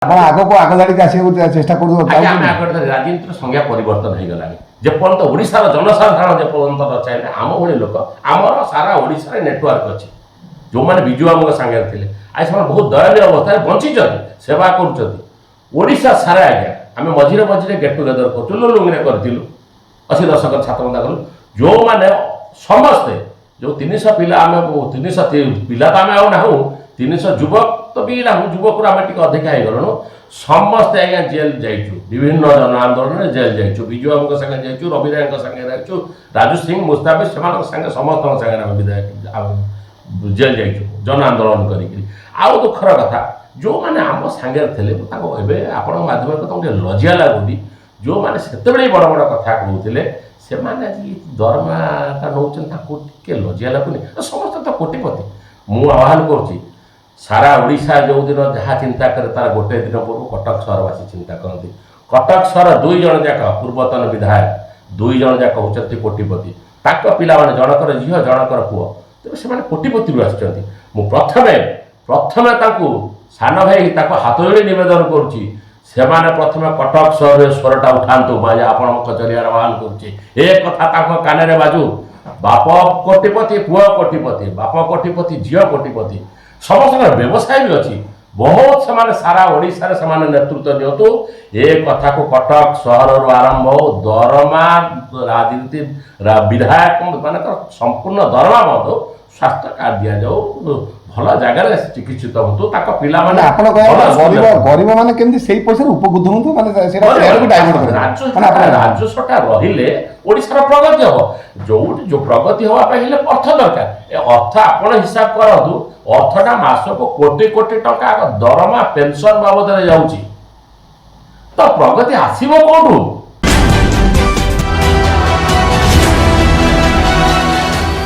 ଆପଣ ଆଗକୁ ଆଗ ଧାଡ଼ିକି ଆସିବାକୁ ଚେଷ୍ଟା କରୁଛନ୍ତି। ଆମେ ଆଗରେ ରାଜନୀତିର ସଂଜ୍ଞା ପରିବର୍ତ୍ତନ ହେଇଗଲାଣି। ଯେପର୍ଯ୍ୟନ୍ତ ଓଡ଼ିଶାର ଜନସାଧାରଣ ଯେପର୍ଯ୍ୟନ୍ତ ନଚାହିଁଲେ ଆମ ଭଳି ଲୋକ ଆମର ସାରା ଓଡ଼ିଶାରେ ନେଟୱାର୍କ ଅଛି। ଯେଉଁମାନେ ବିଜୁ ବାବୁଙ୍କ ସାଙ୍ଗରେ ଥିଲେ ଆଜି ସେମାନେ ବହୁତ ଦୟନୀୟ ଅବସ୍ଥାରେ ବଞ୍ଚିଛନ୍ତି, ସେବା କରୁଛନ୍ତି। ଓଡ଼ିଶା ସାରା ଆଜ୍ଞା ଆମେ ମଝିରେ ମଝିରେ ଗେଟ୍ ଟୁଗେଦର କରୁଛୁ, ଲୁଲୁଙ୍ଗିରେ କରିଥିଲୁ 80 ଦଶକର ଛାତ୍ରବନ୍ଧା କଲୁ। ଯେଉଁମାନେ ସମସ୍ତେ ଯେଉଁ 300 ପିଲା ଆମେ 300 ପିଲା ତ ଆମେ ଆଉ ନାହୁଁ, 300 ଯୁବକ ତ ବି ନାହୁଁ, ଯୁବକରୁ ଆମେ ଟିକେ ଅଧିକା ହେଇଗଲୁଣୁ। ସମସ୍ତେ ଆଜ୍ଞା ଜେଲ୍ ଯାଇଛୁ, ବିଭିନ୍ନ ଜନ ଆନ୍ଦୋଳନରେ ଜେଲ୍ ଯାଇଛୁ। ବିଜୁ ବାବୁଙ୍କ ସାଙ୍ଗେ ଯାଇଛୁ, ରବି ରାୟଙ୍କ ସାଙ୍ଗେ ଯାଇଛୁ, ରାଜୁ ସିଂ ମୁସ୍ତାଫିଜ ସେମାନଙ୍କ ସାଙ୍ଗେ ସମସ୍ତଙ୍କ ସାଙ୍ଗରେ ଆମେ ଜେଲ୍ ଯାଇଛୁ ଜନ ଆନ୍ଦୋଳନ କରିକିରି। ଆଉ ଦୁଃଖର କଥା ଯେଉଁମାନେ ଆମ ସାଙ୍ଗରେ ଥିଲେ ମୁଁ ତାଙ୍କୁ ଏବେ ଆପଣଙ୍କ ମାଧ୍ୟମରେ ତାଙ୍କୁ ଟିକେ ଲଜ୍ଜା ଲାଗୁନି। ଯେଉଁମାନେ ସେତେବେଳେ ବଡ଼ ବଡ଼ କଥା କହୁଥିଲେ ସେମାନେ ଆଜି ଦରମାଟା ନେଉଛନ୍ତି, ତାଙ୍କୁ ଟିକେ ଲଜ୍ଜା ଲାଗୁନି? ସମସ୍ତେ ତ କୋଟିପତି। ମୁଁ ଆହ୍ୱାନ କରୁଛି ସାରା ଓଡ଼ିଶା ଯେଉଁଦିନ ଯାହା ଚିନ୍ତା କରେ ତାର ଗୋଟେ ଦିନ ପୂର୍ବରୁ କଟକ ସହରବାସୀ ଚିନ୍ତା କରନ୍ତି। କଟକ ସହର 2 ଜଣ ଯାକ ପୂର୍ବତନ ବିଧାୟକ, 2 ଜଣ ଯାକ ହେଉଛନ୍ତି କୋଟିପତି। ତାଙ୍କ ପିଲାମାନେ ଜଣକର ଝିଅ ଜଣକର ପୁଅ, ତେଣୁ ସେମାନେ କୋଟିପତିରୁ ଆସିଛନ୍ତି। ମୁଁ ପ୍ରଥମେ ତାଙ୍କୁ ସାନ ଭାଇ ତାକୁ ହାତ ଯୋଡ଼ି ନିବେଦନ କରୁଛି, ସେମାନେ ପ୍ରଥମେ କଟକ ସହରରେ ସ୍ୱରଟା ଉଠାନ୍ତୁ। ମୁଁ ଆଜି ଆପଣଙ୍କ ଜରିଆରେ ଆହ୍ୱାନ କରୁଛି, ଏ କଥା ତାଙ୍କ କାନରେ ବାଜୁ। ବାପ କୋଟିପତି, ପୁଅ କୋଟିପତି, ବାପ କୋଟିପତି, ଝିଅ କୋଟିପତି, ସମସ୍ତଙ୍କର ବ୍ୟବସାୟ ବି ଅଛି ବହୁତ। ସେମାନେ ସାରା ଓଡ଼ିଶାରେ ସେମାନେ ନେତୃତ୍ୱ ଦିଅନ୍ତୁ। ଏ କଥାକୁ କଟକ ସହରରୁ ଆରମ୍ଭ ହଉ, ଦରମା ରାଜନୀତି ବିଧାୟକ ମାନଙ୍କର ସମ୍ପୂର୍ଣ୍ଣ ଦରମା ବନ୍ଦ ହଉ, ସ୍ୱାସ୍ଥ୍ୟ କାର୍ଡ଼ ଦିଆଯାଉ, ଭଲ ଜାଗାରେ ଚିକିତ୍ସିତ ହୁଅନ୍ତୁ, ତାଙ୍କ ପିଲାମାନେ ଆପଣ ଗରିବ ମାନେ କେମିତି ସେଇ ପଇସାରେ ଉପକୃତ ହୁଅନ୍ତୁ, ମାନେ ରାଜସ୍ୱଟା ରହିଲେ ଓଡ଼ିଶାର ପ୍ରଗତି ହବ। ଯୋଉ ପ୍ରଗତି ହବା ପାଇଁ ହେଲେ ଅର୍ଥ ଦରକାର। ଏ ଅର୍ଥ ଆପଣ ହିସାବ କରନ୍ତୁ, ଅର୍ଥଟା ମାସକୁ କୋଟି କୋଟି ଟଙ୍କା ଦରମା ପେନସନ ବାବଦରେ ଯାଉଛି, ତ ପ୍ରଗତି ଆସିବ କୋଉଠୁ?